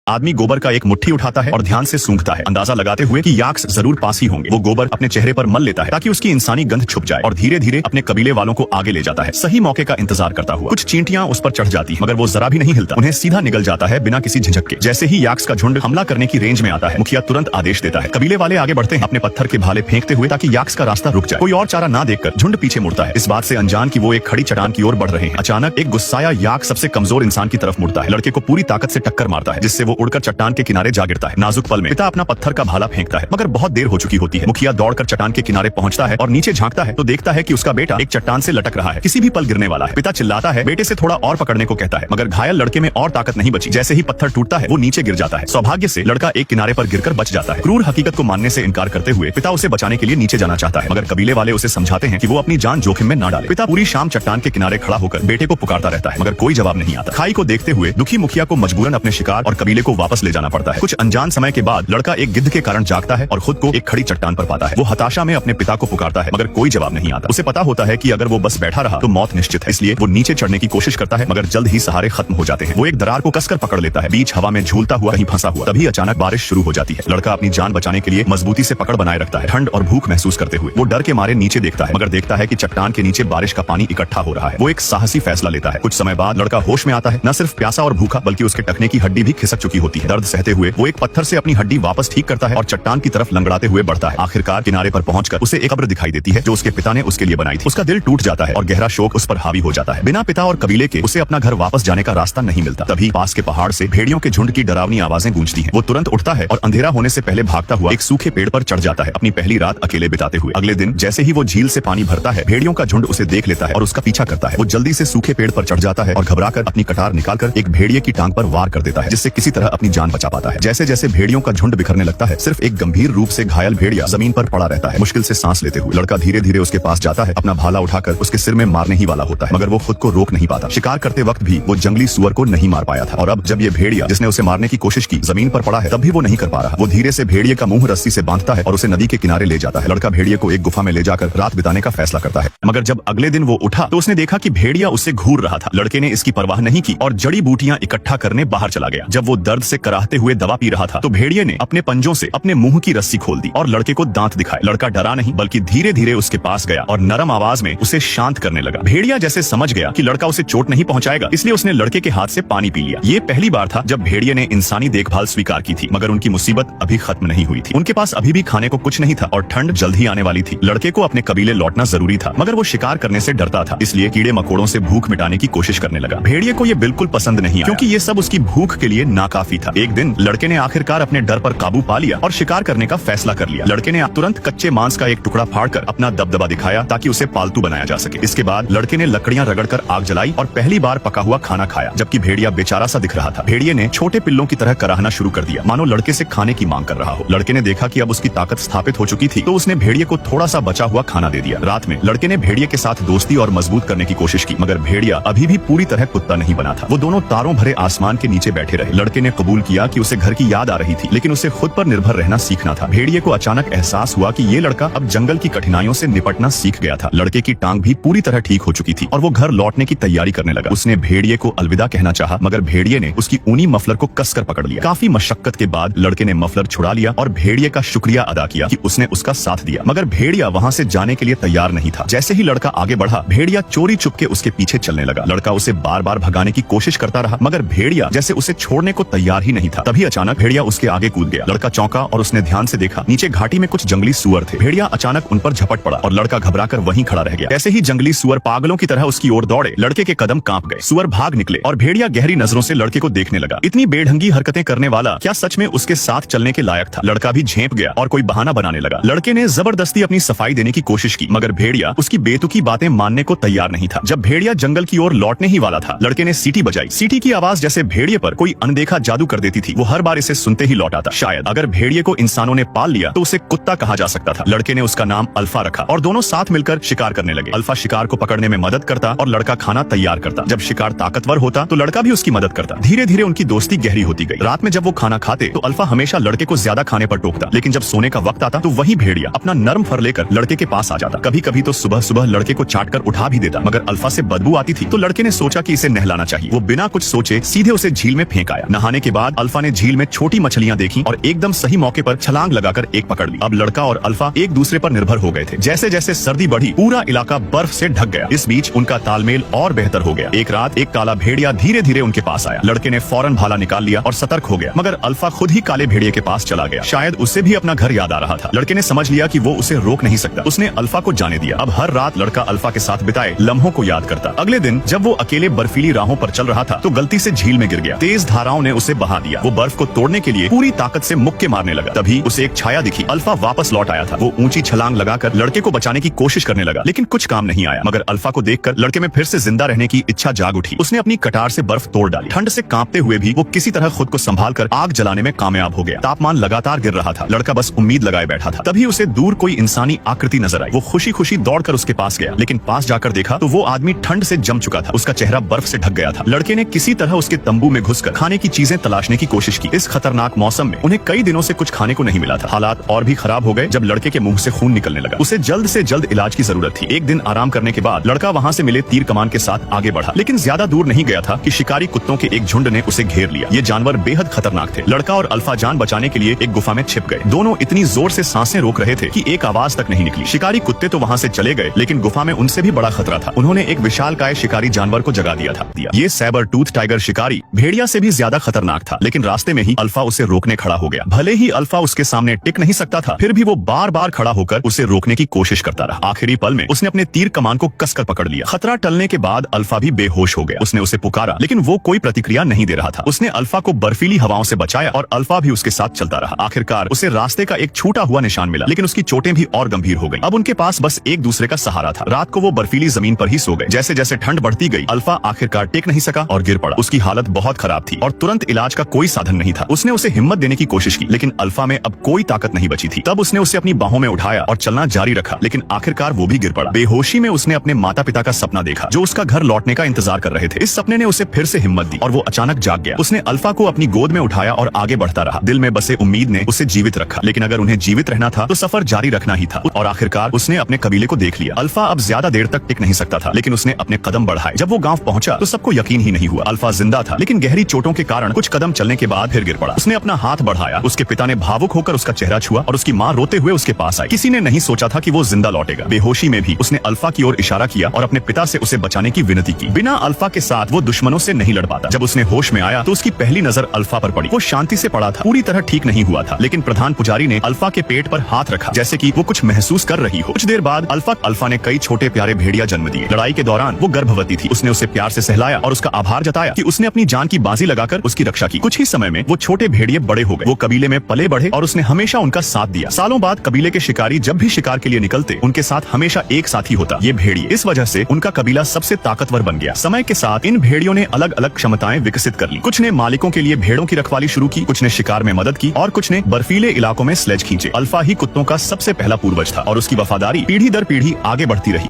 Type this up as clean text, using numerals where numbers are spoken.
आदमी गोबर का एक मुट्ठी उठाता है और ध्यान से सूंघता है, अंदाजा लगाते हुए कि याक्स जरूर पास ही होंगे। वो गोबर अपने चेहरे पर मल लेता है ताकि उसकी इंसानी गंध छुप जाए और धीरे धीरे अपने कबीले वालों को आगे ले जाता है, सही मौके का इंतजार करता हुआ। कुछ चींटियां उस पर चढ़ जाती हैं, मगर वो जरा भी नहीं हिलता, उन्हें सीधा निगल जाता है बिना किसी झिझक के। जैसे ही याक्स का झुंड हमला करने की रेंज में आता है, मुखिया तुरंत आदेश देता है। कबीले वाले आगे बढ़ते हैं, अपने पत्थर के भाले फेंकते हुए, ताकि याक्स का रास्ता रुक जाए। कोई और चारा ना देखकर झुंड पीछे मुड़ता है, इस बात से अनजान कि वो एक खड़ी चट्टान की ओर बढ़ रहे हैं। अचानक एक गुस्साया याक्स सबसे कमजोर इंसान की तरफ मुड़ता है, लड़के को पूरी ताकत से टक्कर मारता है, जिससे वो उड़कर चट्टान के किनारे जा गिरता है। नाजुक पल में पिता अपना पत्थर का भाला फेंकता है, मगर बहुत देर हो चुकी होती है। मुखिया दौड़कर चट्टान के किनारे पहुंचता है और नीचे झांकता है तो देखता है कि उसका बेटा एक चट्टान से लटक रहा है, किसी भी पल गिरने वाला है। पिता चिल्लाता है, बेटे से थोड़ा और पकड़ने को कहता है, मगर घायल लड़के में और ताकत नहीं बची। जैसे ही पत्थर टूटता है, वो नीचे गिर जाता है। सौभाग्य से लड़का एक किनारे पर गिरकर बच जाता है। क्रूर हकीकत को मानने से इनकार करते हुए पिता उसे बचाने के लिए नीचे जाना चाहता है, मगर कबीले वाले उसे समझाते हैं कि वो अपनी जान जोखिम में न डाले। पिता पूरी शाम चट्टान के किनारे खड़ा होकर बेटे को पुकारता रहता है, मगर कोई जवाब नहीं आता। खाई को देखते हुए दुखी मुखिया को मजबूरन अपने शिकार और कबीले को वापस ले जाना पड़ता है। कुछ अनजान समय के बाद लड़का एक गिद्ध के कारण जागता है और खुद को एक खड़ी चट्टान पर पाता है। वो हताशा में अपने पिता को पुकारता है, मगर कोई जवाब नहीं आता। उसे पता होता है कि अगर वो बस बैठा रहा तो मौत निश्चित है, इसलिए वो नीचे चढ़ने की कोशिश करता है, मगर जल्द ही सहारे खत्म हो जाते हैं। वो एक दरार को कसकर पकड़ लेता है, बीच हवा में झूलता हुआ कहीं फंसा हुआ। तभी अचानक बारिश शुरू हो जाती है। लड़का अपनी जान बचाने के लिए मजबूती से पकड़ बनाए रखता है। ठंड और भूख महसूस करते हुए वो डर के मारे नीचे देखता है, मगर देखता है कि चट्टान के नीचे बारिश का पानी इकट्ठा हो रहा है। वो एक साहसी फैसला लेता है। कुछ समय बाद लड़का होश में आता है। न सिर्फ प्यासा और भूखा, बल्कि उसके टखने की हड्डी भी खिसक चुकी होती है। दर्द सहते हुए वो एक पत्थर से अपनी हड्डी वापस ठीक करता है और चट्टान की तरफ लंगड़ाते हुए बढ़ता है। आखिरकार किनारे पर पहुंचकर उसे एक कब्र दिखाई देती है जो उसके पिता ने उसके लिए बनाई थी। उसका दिल टूट जाता है और गहरा शोक उस पर हावी हो जाता है। बिना पिता और कबीले के उसे अपना घर वापस जाने का रास्ता नहीं मिलता। तभी पास के पहाड़ से भेड़ियों के झुंड की डरावनी आवाजें गूंजती हैं। वो तुरंत उठता है और अंधेरा होने से पहले भागता हुआ एक सूखे पेड़ पर चढ़ जाता है, अपनी पहली रात अकेले बिताते हुए। अगले दिन जैसे ही वो झील से पानी भरता है, भेड़ियों का झुंड उसे देख लेता है और उसका पीछा करता है। वो जल्दी से सूखे पेड़ पर चढ़ जाता है और घबराकर अपनी कटार निकालकर एक भेड़िए की टांग पर वार कर देता है, जिससे किसी तरह अपनी जान बचा पाता है। जैसे जैसे भेड़ियों का झुंड बिखरने लगता है, सिर्फ एक गंभीर रूप से घायल भेड़िया जमीन पर पड़ा रहता है, मुश्किल से सांस लेते हुए। लड़का धीरे धीरे उसके पास जाता है, अपना भाला उठाकर उसके सिर में मारने ही वाला होता है, मगर वो खुद को रोक नहीं पाता। शिकार करते वक्त भी वो जंगली सुअर को नहीं मार पाया था, और अब जब ये भेड़िया जिसने उसे मारने की कोशिश की जमीन पर पड़ा है, तब भी वो नहीं कर पा रहा। वो धीरे से भेड़िए का मुंह रस्सी से बांधता है और उसे नदी के किनारे ले जाता है। लड़का भेड़िए को एक गुफा में ले जाकर रात बिताने का फैसला करता है, मगर जब अगले दिन वो उठा तो उसने देखा कि भेड़िया उससे घूर रहा था। लड़के ने इसकी परवाह नहीं की और जड़ी बूटियां इकट्ठा करने बाहर चला गया। जब वो दर्द से कराहते हुए दवा पी रहा था तो भेड़िए ने अपने पंजों से अपने मुंह की रस्सी खोल दी और लड़के को दांत दिखाए। लड़का डरा नहीं, बल्कि धीरे धीरे उसके पास गया और नरम आवाज में उसे शांत करने लगा। भेड़िया जैसे समझ गया कि लड़का उसे चोट नहीं पहुंचाएगा, इसलिए उसने लड़के के हाथ से पानी पी लिया। ये पहली बार था जब भेड़िए ने इंसानी देखभाल स्वीकार की थी, मगर उनकी मुसीबत अभी खत्म नहीं हुई थी। उनके पास अभी भी खाने को कुछ नहीं था और ठंड जल्द ही आने वाली थी। लड़के को अपने कबीले लौटना जरूरी था, मगर वो शिकार करने से डरता था, इसलिए कीड़े मकोड़ों से भूख मिटाने की कोशिश करने लगा। भेड़िए को ये बिल्कुल पसंद नहीं आया, क्योंकि ये सब उसकी भूख के लिए नाकाफी था। एक दिन लड़के ने आखिरकार अपने डर पर काबू पा लिया और शिकार करने का फैसला कर लिया। लड़के ने तुरंत कच्चे मांस का एक टुकड़ा फाड़कर अपना दबदबा दिखाया ताकि उसे पालतू बनाया जा सके। इसके बाद लड़के ने लकड़ियां रगड़कर आग जलाई और पहली बार पका हुआ खाना खाया, जबकि भेड़िया बेचारा सा दिख रहा था। भेड़िए ने छोटे पिल्लों की तरह कराहना शुरू कर दिया, मानो लड़के से खाने की मांग कर रहा हो। लड़के ने देखा कि अब उसकी ताकत स्थापित हो चुकी थी, तो उसने भेड़िए को थोड़ा सा बचा हुआ खाना दे दिया। रात में लड़के ने भेड़िए के साथ दोस्ती और मजबूत करने की कोशिश की, मगर भेड़िया अभी भी पूरी तरह कुत्ता नहीं बना था। वो दोनों तारों भरे आसमान के नीचे बैठे रहे। लड़के ने कबूल किया कि उसे घर की याद आ रही थी, लेकिन उसे खुद पर निर्भर रहना सीखना था। भेड़िए को अचानक एहसास हुआ कि ये लड़का अब जंगल की कठिनाइयों से निपटना सीख गया था। लड़के की टांग भी पूरी तरह ठीक हो चुकी थी और वो घर लौटने की तैयारी करने लगा। उसने भेड़िए को अलविदा कहना चाहा, मगर भेड़िए ने उसकी ऊनी मफलर को कसकर पकड़ लिया। काफी मशक्कत के बाद लड़के ने मफलर छुड़ा लिया और भेड़िए का शुक्रिया अदा किया कि उसने उसका साथ दिया, मगर भेड़िया वहाँ से जाने के लिए तैयार नहीं था। जैसे ही लड़का आगे बढ़ा, भेड़िया चोरी चुपके उसके पीछे चलने लगा। लड़का उसे बार बार भगाने की कोशिश करता रहा, मगर भेड़िया जैसे उसे छोड़ने को तैयार ही नहीं था। तभी अचानक भेड़िया उसके आगे कूद गया। लड़का चौंका और उसने ध्यान से देखा, नीचे घाटी में कुछ जंगली सुअर थे। भेड़िया अचानक उन पर झपट पड़ा और लड़का घबराकर वहीं खड़ा रह गया। ऐसे ही जंगली सुअर पागलों की तरह उसकी ओर दौड़े। लड़के के कदम कांप गए, सुअर भाग निकले और भेड़िया गहरी नजरों से लड़के को देखने लगा। इतनी बेढंगी हरकतें करने वाला क्या सच में उसके साथ चलने के लायक था? लड़का भी झेप गया और कोई बहाना बनाने लगा। लड़के ने जबरदस्ती अपनी सफाई देने की कोशिश की, मगर भेड़िया उसकी बेतुकी बातें मानने को तैयार नहीं था। जब भेड़िया जंगल की ओर लौटने ही वाला था, लड़के ने सीटी बजाई। सीटी की आवाज जैसे भेड़िए पर कोई अनदेखा जादू कर देती थी। वो हर बार इसे सुनते ही लौट आता। शायद अगर भेड़िए को इंसानों ने पाल लिया तो उसे कुत्ता कहा जा सकता था। लड़के ने उसका नाम अल्फा रखा और दोनों साथ मिलकर शिकार करने लगे। अल्फा शिकार को पकड़ने में मदद करता और लड़का खाना तैयार करता। जब शिकार ताकतवर होता तो लड़का भी उसकी मदद करता। धीरे धीरे उनकी दोस्ती गहरी होती गई। रात में जब वो खाना खाते तो अल्फा हमेशा लड़के को ज्यादा खाने पर टोकता, लेकिन जब सोने का वक्त आता तो वही भेड़िया अपना नर्म फर लेकर लड़के के पास आ जाता। कभी कभी तो सुबह सुबह लड़के को चाट कर उठा भी देता, मगर अल्फा से बदबू आती थी तो लड़के ने सोचा कि इसे नहलाना चाहिए। वो बिना कुछ सोचे सीधे उसे झील में फेंक आया। नहाने जाने के बाद अल्फा ने झील में छोटी मछलियां देखी और एकदम सही मौके पर छलांग लगाकर एक पकड़ ली। अब लड़का और अल्फा एक दूसरे पर निर्भर हो गए थे। जैसे जैसे सर्दी बढ़ी पूरा इलाका बर्फ से ढक गया। इस बीच उनका तालमेल और बेहतर हो गया। एक रात एक काला भेड़िया धीरे धीरे उनके पास आया। लड़के ने फौरन भाला निकाल लिया और सतर्क हो गया, मगर अल्फा खुद ही काले भेड़िए के पास चला गया। शायद उसे भी अपना घर याद आ रहा था। लड़के ने समझ लिया कि वो उसे रोक नहीं सकता। उसने अल्फा को जाने दिया। अब हर रात लड़का अल्फा के साथ बिताए लम्हों को याद करता। अगले दिन जब वो अकेले बर्फीली राहों पर चल रहा था तो गलती से झील में गिर गया। तेज धाराओं ने उसे बहा दिया। वो बर्फ को तोड़ने के लिए पूरी ताकत से मुक्के मारने लगा। तभी उसे एक छाया दिखी। अल्फा वापस लौट आया था। वो ऊंची छलांग लगाकर लड़के को बचाने की कोशिश करने लगा, लेकिन कुछ काम नहीं आया। मगर अल्फा को देखकर लड़के में फिर से जिंदा रहने की इच्छा जाग उठी। उसने अपनी कटार से बर्फ तोड़ डाली। ठंड से कांपते हुए भी वो किसी तरह खुद को संभालकर आग जलाने में कामयाब हो गया। तापमान लगातार गिर रहा था। लड़का बस उम्मीद लगाए बैठा था। तभी उसे दूर कोई इंसानी आकृति नजर आई। वो खुशी खुशी दौड़कर उसके पास गया, लेकिन पास जाकर देखा तो वो आदमी ठंड से जम चुका था। उसका चेहरा बर्फ से ढक गया था। लड़के ने किसी तरह उसके तंबू में घुसकर खाने की चीजें तलाशने की कोशिश की। इस खतरनाक मौसम में उन्हें कई दिनों से कुछ खाने को नहीं मिला था। हालात और भी खराब हो गए जब लड़के के मुंह से खून निकलने लगा। उसे जल्द से जल्द इलाज की जरूरत थी। एक दिन आराम करने के बाद लड़का वहाँ से मिले तीर कमान के साथ आगे बढ़ा, लेकिन ज्यादा दूर नहीं गया था कि शिकारी कुत्तों के एक झुंड ने उसे घेर लिया। ये जानवर बेहद खतरनाक थे। लड़का और अल्फा जान बचाने के लिए एक गुफा में छिप गए। दोनों इतनी जोर से सांसें रोक रहे थे कि एक आवाज तक नहीं निकली। शिकारी कुत्ते तो वहाँ से चले गए, लेकिन गुफा में उनसे भी बड़ा खतरा था। उन्होंने एक विशालकाय शिकारी जानवर को जगा दिया था। ये सैबर टूथ टाइगर शिकारी भेड़िया से भी ज्यादा खतरनाक था, लेकिन रास्ते में ही अल्फा उसे रोकने खड़ा हो गया। भले ही अल्फा उसके सामने टिक नहीं सकता था, फिर भी वो बार बार खड़ा होकर उसे रोकने की कोशिश करता रहा। आखिरी पल में उसने अपने तीर कमान को कसकर पकड़ लिया। खतरा टलने के बाद अल्फा भी बेहोश हो गया। उसने उसे पुकारा, लेकिन वो कोई प्रतिक्रिया नहीं दे रहा था। उसने अल्फा को बर्फीली हवाओं से बचाया और अल्फा भी उसके साथ चलता रहा। आखिरकार उसे रास्ते का एक छूटा हुआ निशान मिला, लेकिन उसकी चोटें भी और गंभीर हो गई। अब उनके पास बस एक दूसरे का सहारा था। रात को वो बर्फीली जमीन पर ही सो गए। जैसे जैसे ठंड बढ़ती गई अल्फा आखिरकार टेक नहीं सका और गिर पड़ा। उसकी हालत बहुत खराब थी और तुरंत इलाज का कोई साधन नहीं था। उसने उसे हिम्मत देने की कोशिश की, लेकिन अल्फा में अब कोई ताकत नहीं बची थी। तब उसने उसे अपनी बाहों में उठाया और चलना जारी रखा, लेकिन आखिरकार वो भी गिर पड़ा। बेहोशी में उसने अपने माता पिता का सपना देखा, जो उसका घर लौटने का इंतजार कर रहे थे। इस सपने ने उसे फिर से हिम्मत दी और वो अचानक जाग गया। उसने अल्फा को अपनी गोद में उठाया और आगे बढ़ता रहा। दिल में बसे उम्मीद ने उसे जीवित रखा, लेकिन अगर उन्हें जीवित रहना था तो सफर जारी रखना ही था। और आखिरकार उसने अपने कबीले को देख लिया। अल्फा अब ज्यादा देर तक टिक नहीं सकता था, लेकिन उसने अपने कदम बढ़ाए। जब वो गांव पहुंचा तो सबको यकीन ही नहीं हुआ। अल्फा जिंदा था, लेकिन गहरी चोटों के कारण कुछ कदम चलने के बाद फिर गिर पड़ा। उसने अपना हाथ बढ़ाया। उसके पिता ने भावुक होकर उसका चेहरा छुआ और उसकी माँ रोते हुए उसके पास आई। किसी ने नहीं सोचा था कि वो जिंदा लौटेगा। बेहोशी में भी उसने अल्फा की ओर इशारा किया और अपने पिता से उसे बचाने की विनती की। बिना अल्फा के साथ वो दुश्मनों से नहीं लड़ पाता। जब उसने होश में आया तो उसकी पहली नजर अल्फा पर पड़ी। वो शांति से पड़ा था, पूरी तरह ठीक नहीं हुआ था, लेकिन प्रधान पुजारी ने अल्फा के पेट पर हाथ रखा, जैसे कि वो कुछ महसूस कर रही हो। कुछ देर बाद अल्फा ने कई छोटे प्यारे भेड़िया जन्म दिए। लड़ाई के दौरान वो गर्भवती थी। उसने उसे प्यार से सहलाया और उसका आभार जताया कि उसने अपनी जान की बाजी लगाकर उसकी रक्षा की। कुछ ही समय में वो छोटे भेड़िए बड़े हो गए। वो कबीले में पले बढ़े और उसने हमेशा उनका साथ दिया। सालों बाद कबीले के शिकारी जब भी शिकार के लिए निकलते, उनके साथ हमेशा एक साथी होता, ये भेड़िए। इस वजह से उनका कबीला सबसे ताकतवर बन गया। समय के साथ इन भेड़ियों ने अलग अलग क्षमताएं विकसित कर ली। कुछ ने मालिकों के लिए भेड़ों की रखवाली शुरू की, कुछ ने शिकार में मदद की और कुछ ने बर्फीले इलाकों में स्लेज खींचे। अल्फा ही कुत्तों का सबसे पहला पूर्वज था और उसकी वफादारी पीढ़ी दर पीढ़ी आगे बढ़ती रही।